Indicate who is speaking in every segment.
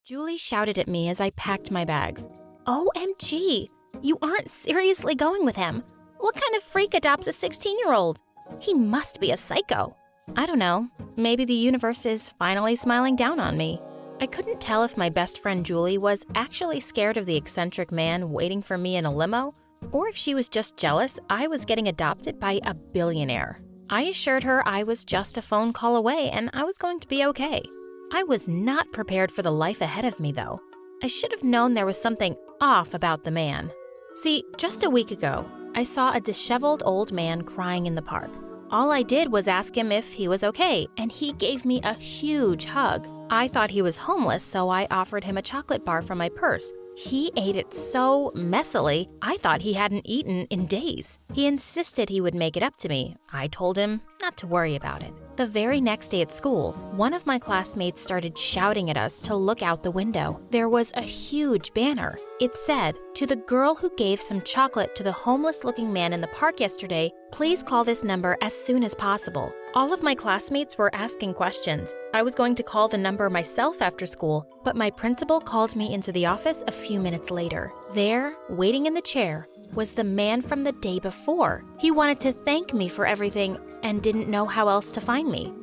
Speaker 1: Julie shouted at me as I packed my bags. OMG, you aren't seriously going with him. What kind of freak adopts a 16-year-old? He must be a psycho. I don't know, maybe the universe is finally smiling down on me. I couldn't tell if my best friend Julie was actually scared of the eccentric man waiting for me in a limo, or if she was just jealous I was getting adopted by a billionaire. I assured her I was just a phone call away and I was going to be okay. I was not prepared for the life ahead of me, though. I should have known there was something off about the man. See, just a week ago, I saw a disheveled old man crying in the park. All I did was ask him if he was okay, and he gave me a huge hug. I thought he was homeless, so I offered him a chocolate bar from my purse. He ate it so messily, I thought he hadn't eaten in days. He insisted he would make it up to me. I told him not to worry about it. The very next day at school, one of my classmates started shouting at us to look out the window. There was a huge banner. It said, "To the girl who gave some chocolate to the homeless-looking man in the park yesterday, please call this number as soon as possible." All of my classmates were asking questions. I was going to call the number myself after school, but my principal called me into the office a few minutes later. There, waiting in the chair, was the man from the day before. He wanted to thank me for everything and didn't know how else to find me.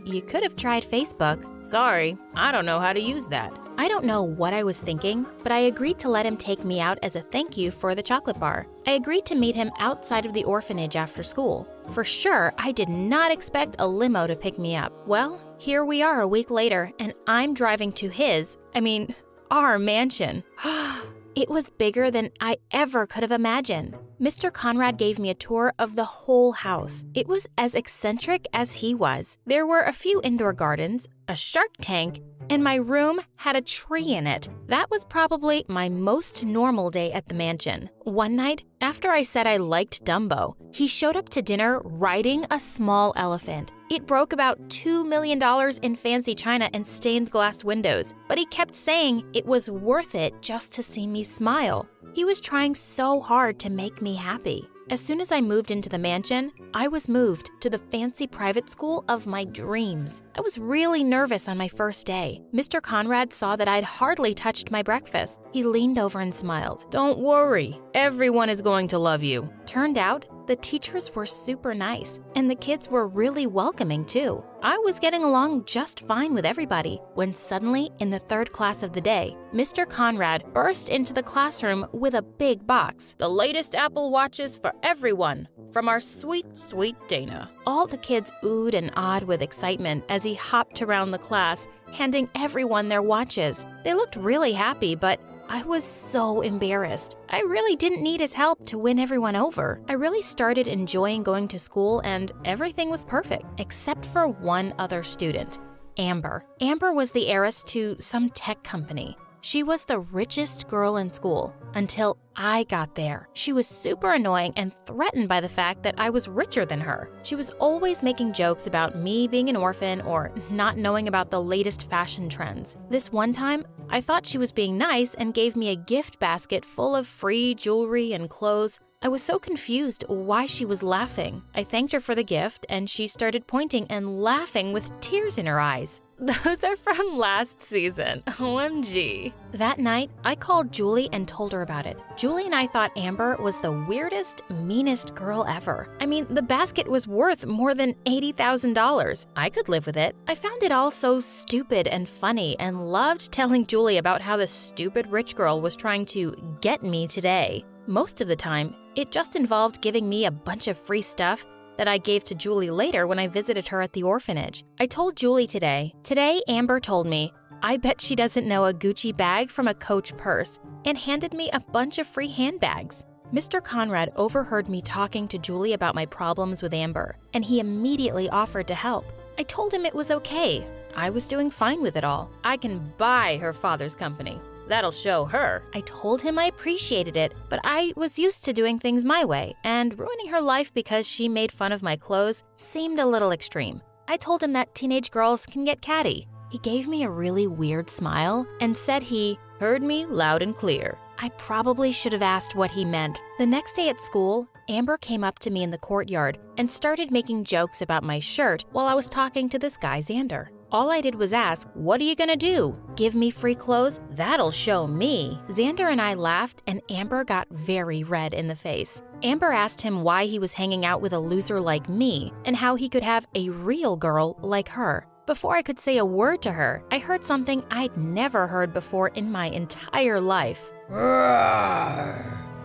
Speaker 1: You could have tried Facebook. Sorry, I don't know how to use that. I don't know what I was thinking, but I agreed to let him take me out as a thank you for the chocolate bar. I agreed to meet him outside of the orphanage after school. For sure, I did not expect a limo to pick me up. Well, here we are a week later, and I'm driving to our mansion. It was bigger than I ever could have imagined. Mr. Conrad gave me a tour of the whole house. It was as eccentric as he was. There were a few indoor gardens, a shark tank, and my room had a tree in it. That was probably my most normal day at the mansion. One night, after I said I liked Dumbo, he showed up to dinner riding a small elephant. It broke about $2 million in fancy china and stained glass windows, but he kept saying it was worth it just to see me smile. He was trying so hard to make me happy. As soon as I moved into the mansion, I was moved to the fancy private school of my dreams. I was really nervous on my first day. Mr. Conrad saw that I'd hardly touched my breakfast. He leaned over and smiled. "Don't worry, everyone is going to love you." Turned out, the teachers were super nice, and the kids were really welcoming too. I was getting along just fine with everybody when suddenly, in the third class of the day, Mr. Conrad burst into the classroom with a big box. "The latest Apple Watches for everyone, from our sweet, sweet Dana." All the kids oohed and awed with excitement as he hopped around the class, handing everyone their watches. They looked really happy, but I was so embarrassed. I really didn't need his help to win everyone over. I really started enjoying going to school and everything was perfect, except for one other student, Amber. Amber was the heiress to some tech company. She was the richest girl in school until I got there. She was super annoying and threatened by the fact that I was richer than her. She was always making jokes about me being an orphan or not knowing about the latest fashion trends. This one time, I thought she was being nice and gave me a gift basket full of free jewelry and clothes. I was so confused why she was laughing. I thanked her for the gift and she started pointing and laughing with tears in her eyes. Those are from last season. OMG. That night, I called Julie and told her about it. Julie and I thought Amber was the weirdest, meanest girl ever. I mean, the basket was worth more than $80,000. I could live with it. I found it all so stupid and funny and loved telling Julie about how the stupid rich girl was trying to get me today. Most of the time, it just involved giving me a bunch of free stuff that I gave to Julie later when I visited her at the orphanage. I told Julie today, Amber told me, I bet she doesn't know a Gucci bag from a Coach purse, and handed me a bunch of free handbags. Mr. Conrad overheard me talking to Julie about my problems with Amber, and he immediately offered to help. I told him it was okay. I was doing fine with it all. I can buy her father's company. That'll show her. I told him I appreciated it, but I was used to doing things my way, and ruining her life because she made fun of my clothes seemed a little extreme. I told him that teenage girls can get catty. He gave me a really weird smile and said he heard me loud and clear. I probably should have asked what he meant. The next day at school, Amber came up to me in the courtyard and started making jokes about my shirt while I was talking to this guy Xander. All I did was ask, "What are you gonna do? Give me free clothes? That'll show me." Xander and I laughed, and Amber got very red in the face. Amber asked him why he was hanging out with a loser like me and how he could have a real girl like her. Before I could say a word to her, I heard something I'd never heard before in my entire life.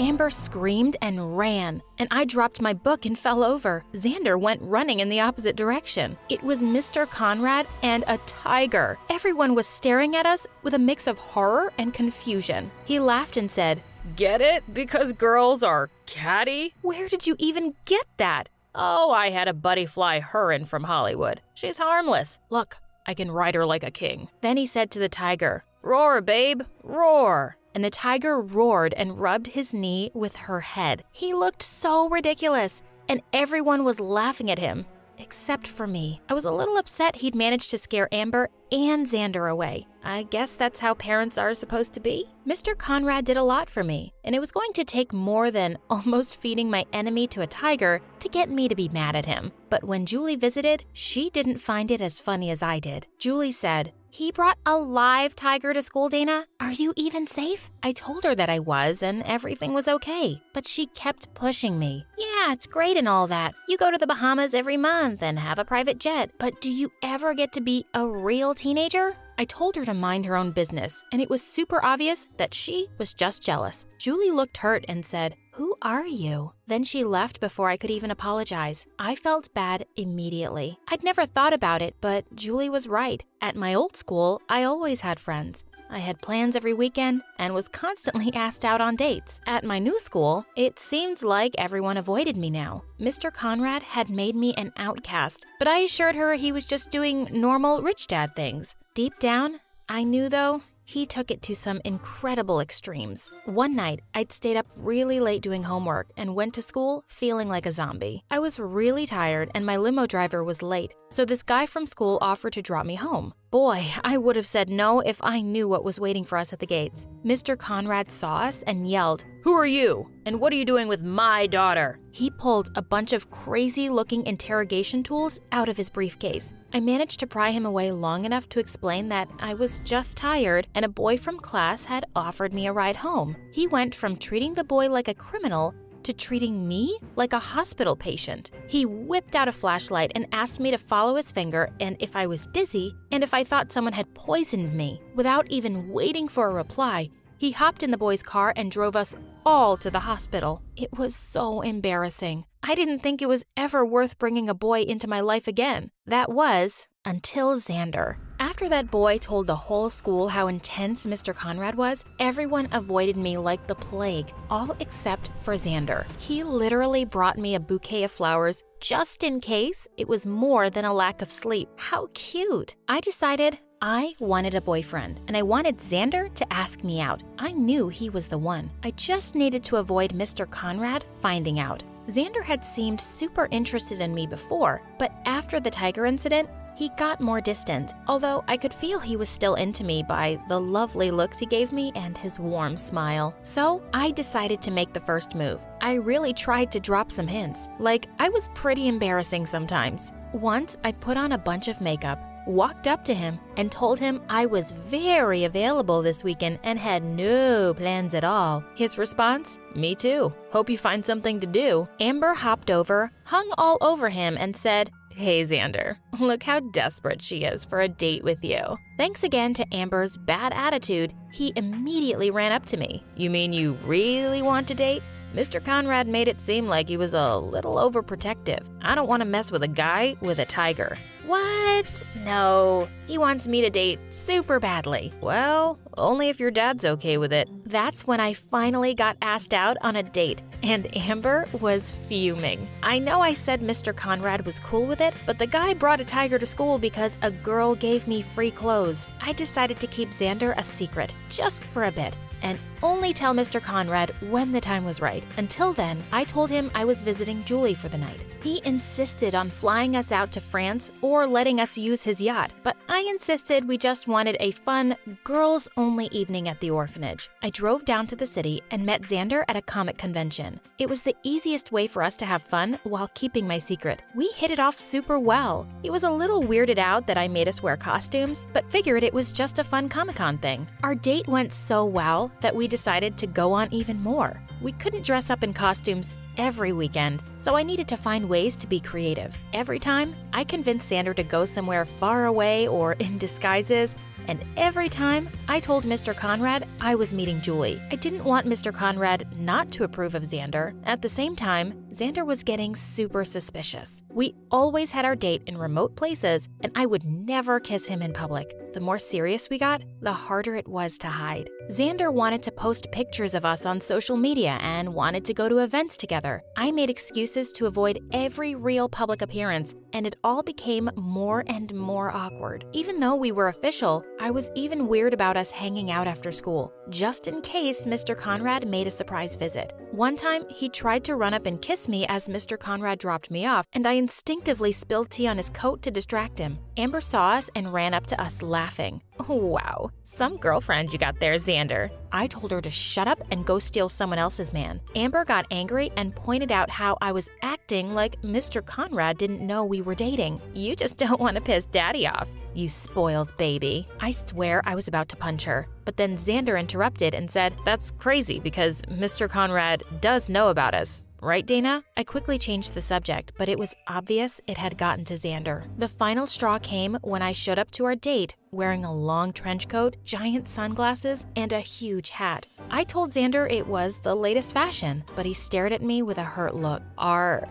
Speaker 1: Amber screamed and ran, and I dropped my book and fell over. Xander went running in the opposite direction. It was Mr. Conrad and a tiger. Everyone was staring at us with a mix of horror and confusion. He laughed and said, "Get it? Because girls are catty? Where did you even get that?" "Oh, I had a buddy fly her in from Hollywood. She's harmless. Look, I can ride her like a king." Then he said to the tiger, "Roar, babe, roar." And the tiger roared and rubbed his knee with her head. He looked so ridiculous, and everyone was laughing at him, except for me. I was a little upset he'd managed to scare Amber and Xander away. I guess that's how parents are supposed to be. Mr. Conrad did a lot for me, and it was going to take more than almost feeding my enemy to a tiger to get me to be mad at him. But when Julie visited, she didn't find it as funny as I did. Julie said, "He brought a live tiger to school, Dana? Are you even safe?" I told her that I was and everything was okay, but she kept pushing me. "Yeah, it's great and all that. You go to the Bahamas every month and have a private jet, but do you ever get to be a real teenager?" I told her to mind her own business, and it was super obvious that she was just jealous. Julie looked hurt and said, "Who are you?" Then she left before I could even apologize. I felt bad immediately. I'd never thought about it, but Julie was right. At my old school, I always had friends. I had plans every weekend and was constantly asked out on dates. At my new school, it seemed like everyone avoided me now. Mr. Conrad had made me an outcast, but I assured her he was just doing normal rich dad things. Deep down, I knew though, he took it to some incredible extremes. One night, I'd stayed up really late doing homework and went to school feeling like a zombie. I was really tired and my limo driver was late, so this guy from school offered to drop me home. Boy, I would have said no if I knew what was waiting for us at the gates. Mr. Conrad saw us and yelled, "Who are you? And what are you doing with my daughter?" He pulled a bunch of crazy-looking interrogation tools out of his briefcase. I managed to pry him away long enough to explain that I was just tired and a boy from class had offered me a ride home. He went from treating the boy like a criminal to treating me like a hospital patient. He whipped out a flashlight and asked me to follow his finger and if I was dizzy and if I thought someone had poisoned me. Without even waiting for a reply, he hopped in the boy's car and drove us all to the hospital. It was so embarrassing. I didn't think it was ever worth bringing a boy into my life again. That was until Xander. After that boy told the whole school how intense Mr. Conrad was, everyone avoided me like the plague, all except for Xander. He literally brought me a bouquet of flowers just in case it was more than a lack of sleep. How cute! I decided I wanted a boyfriend, and I wanted Xander to ask me out. I knew he was the one. I just needed to avoid Mr. Conrad finding out. Xander had seemed super interested in me before, but after the tiger incident, he got more distant, although I could feel he was still into me by the lovely looks he gave me and his warm smile. So I decided to make the first move. I really tried to drop some hints, like I was pretty embarrassing sometimes. Once I put on a bunch of makeup, walked up to him, and told him I was very available this weekend and had no plans at all. His response? "Me too. Hope you find something to do." Amber hopped over, hung all over him, and said, "Hey Xander, look how desperate she is for a date with you." Thanks again to Amber's bad attitude, he immediately ran up to me. "You mean you really want to date?" Mr. Conrad made it seem like he was a little overprotective. "I don't want to mess with a guy with a tiger." "What? No, he wants me to date super badly." "Well, only if your dad's okay with it." That's when I finally got asked out on a date, and Amber was fuming. I know I said Mr. Conrad was cool with it, but the guy brought a tiger to school because a girl gave me free clothes. I decided to keep Xander a secret, just for a bit, and only tell Mr. Conrad when the time was right. Until then, I told him I was visiting Julie for the night. He insisted on flying us out to France before letting us use his yacht, but I insisted we just wanted a fun, girls-only evening at the orphanage. I drove down to the city and met Xander at a comic convention. It was the easiest way for us to have fun while keeping my secret. We hit it off super well. He was a little weirded out that I made us wear costumes, but figured it was just a fun Comic-Con thing. Our date went so well that we decided to go on even more. We couldn't dress up in costumes every weekend, so I needed to find ways to be creative. Every time, I convinced Xander to go somewhere far away or in disguises, and every time, I told Mr. Conrad I was meeting Julie. I didn't want Mr. Conrad not to approve of Xander. At the same time, Xander was getting super suspicious. We always had our date in remote places, and I would never kiss him in public. The more serious we got, the harder it was to hide. Xander wanted to post pictures of us on social media and wanted to go to events together. I made excuses to avoid every real public appearance, and it all became more and more awkward. Even though we were official, I was even weird about us hanging out after school, just in case Mr. Conrad made a surprise visit. One time, he tried to run up and kiss me as Mr. Conrad dropped me off, and I instinctively spilled tea on his coat to distract him. Amber saw us and ran up to us laughing. Oh, wow, some girlfriend you got there, Xander. I told her to shut up and go steal someone else's man. Amber got angry and pointed out how I was acting like Mr. Conrad didn't know we were dating. You just don't want to piss Daddy off. You spoiled baby. I swear I was about to punch her. But then Xander interrupted and said, "That's crazy because Mr. Conrad does know about us. Right, Dana?" I quickly changed the subject, but it was obvious it had gotten to Xander. The final straw came when I showed up to our date wearing a long trench coat, giant sunglasses, and a huge hat. I told Xander it was the latest fashion, but he stared at me with a hurt look. Are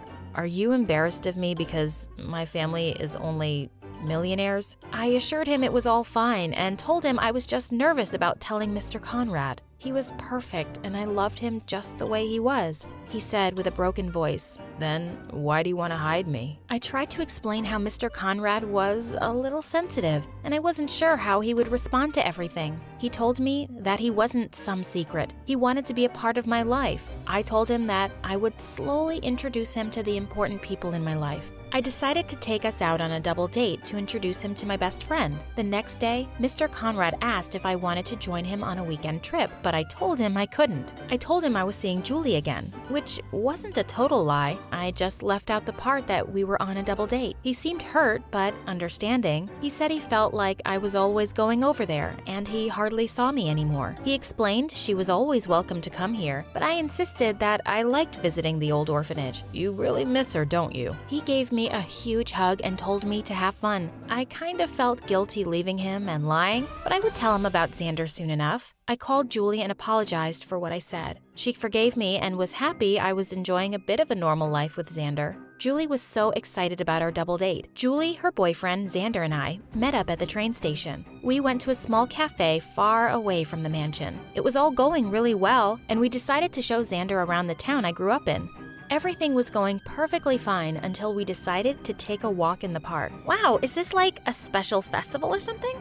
Speaker 1: you embarrassed of me because my family is only millionaires? I assured him it was all fine and told him I was just nervous about telling Mr. Conrad. He was perfect and I loved him just the way he was. He said with a broken voice, "Then why do you want to hide me?" I tried to explain how Mr. Conrad was a little sensitive and I wasn't sure how he would respond to everything. He told me that he wasn't some secret. He wanted to be a part of my life. I told him that I would slowly introduce him to the important people in my life. I decided to take us out on a double date to introduce him to my best friend. The next day, Mr. Conrad asked if I wanted to join him on a weekend trip, but I told him I couldn't. I told him I was seeing Julie again, which wasn't a total lie. I just left out the part that we were on a double date. He seemed hurt, but understanding. He said he felt like I was always going over there, and he hardly saw me anymore. He explained she was always welcome to come here, but I insisted that I liked visiting the old orphanage. "You really miss her, don't you?" He gave me a huge hug and told me to have fun. I kind of felt guilty leaving him and lying, but I would tell him about Xander soon enough. I called Julie and apologized for what I said. She forgave me and was happy I was enjoying a bit of a normal life with Xander. Julie was so excited about our double date. Julie, her boyfriend, Xander, and I met up at the train station. We went to a small cafe far away from the mansion. It was all going really well, and we decided to show Xander around the town I grew up in. Everything was going perfectly fine until we decided to take a walk in the park. Wow, is this like a special festival or something?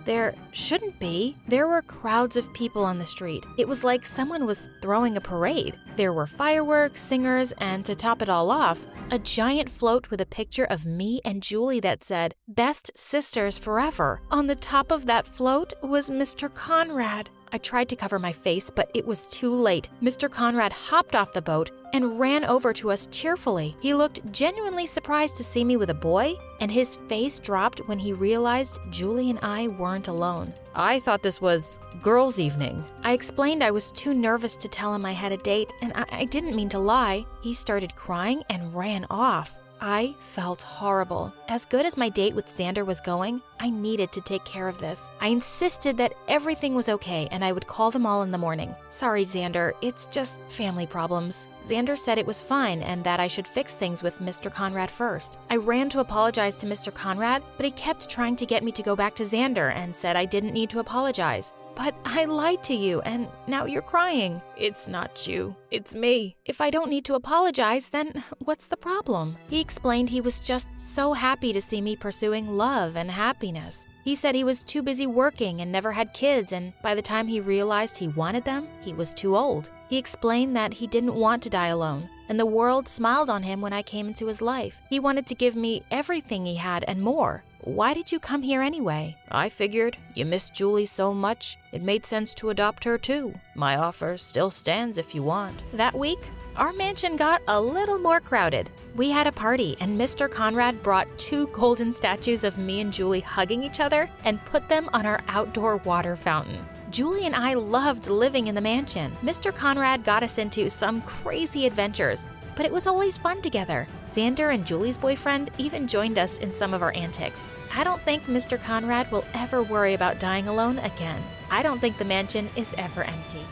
Speaker 1: There shouldn't be. There were crowds of people on the street. It was like someone was throwing a parade. There were fireworks, singers, and to top it all off, a giant float with a picture of me and Julie that said, "Best Sisters Forever." On the top of that float was Mr. Conrad. I tried to cover my face, but it was too late. Mr. Conrad hopped off the boat and ran over to us cheerfully. He looked genuinely surprised to see me with a boy, and his face dropped when he realized Julie and I weren't alone. "I thought this was girls' evening." I explained I was too nervous to tell him I had a date, and I didn't mean to lie. He started crying and ran off. I felt horrible. As good as my date with Xander was going, I needed to take care of this. I insisted that everything was okay and I would call them all in the morning. "Sorry, Xander, it's just family problems." Xander said it was fine and that I should fix things with Mr. Conrad first. I ran to apologize to Mr. Conrad, but he kept trying to get me to go back to Xander and said I didn't need to apologize. "But I lied to you, and now you're crying." "It's not you, it's me. If I don't need to apologize, then what's the problem?" He explained he was just so happy to see me pursuing love and happiness. He said he was too busy working and never had kids, and by the time he realized he wanted them, he was too old. He explained that he didn't want to die alone, and the world smiled on him when I came into his life. He wanted to give me everything he had and more. Why did you come here anyway? I figured you missed Julie so much, it made sense to adopt her too. My offer still stands if you want. That week, our mansion got a little more crowded. We had a party and Mr. Conrad brought 2 golden statues of me and Julie hugging each other and put them on our outdoor water fountain. Julie and I loved living in the mansion. Mr. Conrad got us into some crazy adventures, but it was always fun together. Xander and Julie's boyfriend even joined us in some of our antics. I don't think Mr. Conrad will ever worry about dying alone again. I don't think the mansion is ever empty.